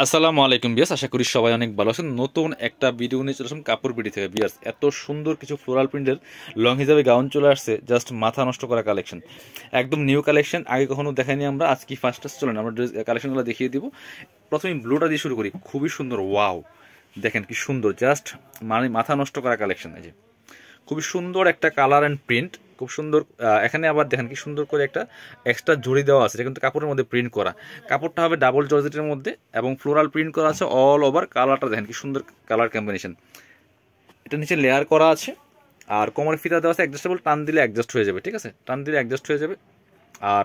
আসসালামু আলাইকুম বিয়াস, আশা করি সবাই অনেক ভালো আছেন। নতুন একটা ভিডিও নিয়ে চলে আসলাম কাপড় বিডি থেকে। বিয়াস, এত সুন্দর কিছু ফ্লোরাল প্রিন্টের লং হিসাবে গাউন চলে আসছে, জাস্ট মাথা নষ্ট করা কালেকশন, একদম নিউ কালেকশন, আগে কখনো দেখাইনি আমরা। আজকে ফার্স্ট চলেন আমরা কালেকশনগুলো দেখিয়ে দিব। প্রথমে ব্লুটা দিয়ে শুরু করি, খুবই সুন্দর। ওয়াও, দেখেন কি সুন্দর, জাস্ট মানে মাথা নষ্ট করা কালেকশন। এই যে খুবই সুন্দর একটা কালার অ্যান্ড প্রিন্ট, খুব সুন্দর। এখানে আবার দেখেন কি সুন্দর করে একটা এক্সট্রা জড়ি দেওয়া আছে, এটা কিন্তু কাপড়ের মধ্যে প্রিন্ট করা। কাপড়টা হবে ডাবল জর্জেটের মধ্যে এবং ফ্লোরাল প্রিন্ট করা আছে অল ওভার। কালারটা দেখেন কি সুন্দর কালার কম্বিনেশন। এটা নিচে লেয়ার করা আছে আর কোমরে ফিতা দেওয়া আছে অ্যাডজাস্টেবল, টান দিলে অ্যাডজাস্ট হয়ে যাবে। ঠিক আছে, টান দিলে অ্যাডজাস্ট হয়ে যাবে। আর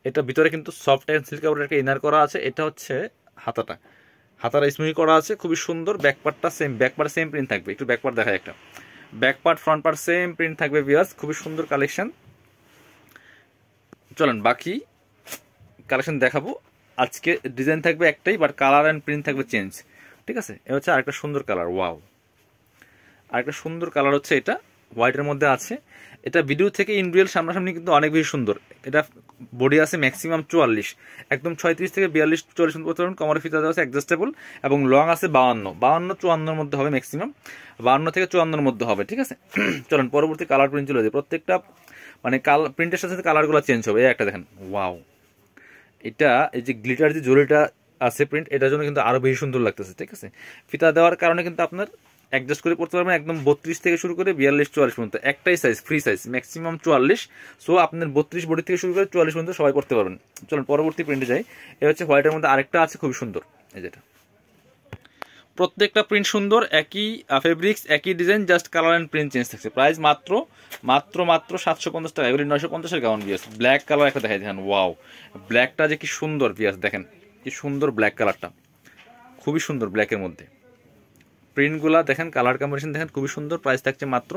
এটা ভিতরে কিন্তু সফট অ্যান্ড সিল্ক কাপড়ের একটা ইনার করা আছে। এটা হচ্ছে হাতাটা, হাতাটা স্মুই করা আছে, খুবই সুন্দর। ব্যাকপার্টটা সেম, ব্যাকপার্ট সেম প্রিন্ট থাকবে। একটু ব্যাকপার্ট দেখায় একটা, back part front part same print থাকবে ভিউয়ার্স, খুবই সুন্দর কালেকশন। চলেন বাকি কালেকশন দেখাবো। আজকে ডিজাইন থাকবে একটাই, বাট কালার অ্যান্ড প্রিন্ট থাকবে চেঞ্জ। ঠিক আছে, এ হচ্ছে আরেকটা সুন্দর কালার। ওয়াও, আরেকটা সুন্দর কালার হচ্ছে এটা, হোয়াইটের মধ্যে আছে। এটা ভিডিও থেকে ইন রিয়েল সামনাসামনি কিন্তু অনেক বেশি সুন্দর। এটা বডি আছে ম্যাক্সিমাম 44, একদম 36 থেকে 42 44 পর্যন্ত। কমর ফিতা দেওয়া আছে অ্যাডজাস্টেবল এবং লং আছে 52 54 মধ্যে হবে ম্যাক্সিমাম, 52 থেকে 54 মধ্যে হবে। ঠিক আছে, চলেন পরবর্তী কালার প্রিন্ট চলে যায়। প্রত্যেকটা মানে প্রিন্টের সাথে কালারগুলো চেঞ্জ হবে। এই একটা দেখেন, ওয়াও, এটা এই যে গ্লিটার যে জরিটা আছে প্রিন্ট, এটার জন্য কিন্তু আরো বেশি সুন্দর লাগতেছে। ঠিক আছে, ফিতা দেওয়ার কারণে কিন্তু আপনার অ্যাডজাস্ট করে পড়তে পারবেন একদম 32 থেকে শুরু করে 42 44 পর্যন্ত। একটাই size, free size, maximum 44। So আপনার 32 বডি থেকে শুরু করে 44 পর্যন্ত সবাই পড়তে পারবেন। চলুন পরবর্তী প্রিন্টে যাই। এটা হচ্ছে হোয়াইটের মধ্যে আরেকটা আছে, খুবই সুন্দর। এই যেটা প্রত্যেকটা প্রিন্ট সুন্দর, একই ফেব্রিক্স, একই design, just colour and print change থাকছে। প্রাইস মাত্র মাত্র মাত্র 750 টাকা। এগুলি 950-এর গাউন বিয়াস। ব্ল্যাক কালার একটা দেখাই দেখেন, ওয়াও, ব্ল্যাকটা যে কি সুন্দর বিয়াস, দেখেন কি সুন্দর ব্ল্যাক কালারটা, খুবই সুন্দর। ব্ল্যাকের মধ্যে প্রিন্টগুলা দেখেন, কালার কম্বিনেশন দেখেন, খুবই সুন্দর। প্রাইস থাকছে মাত্র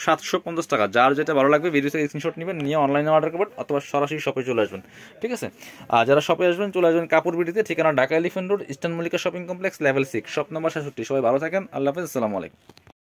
750 টাকা। যার যেটা ভালো লাগবে ভিডিও থেকে স্ক্রিনশট নেবেন, নিয়ে অনলাইনে অর্ডার করবেন অথবা সরাসরি শপে চলে আসবেন। ঠিক আছে, আর যারা শপে আসবেন চলে আসবেন কাপড় বিডিতে, ঠিকানা Dhaka elephant road, eastern Mallika shopping complex, level 6, shop number 67। সবাই ভালো থাকেন, আল্লাহ হাফেজ, আসসালামু আলাইকুম।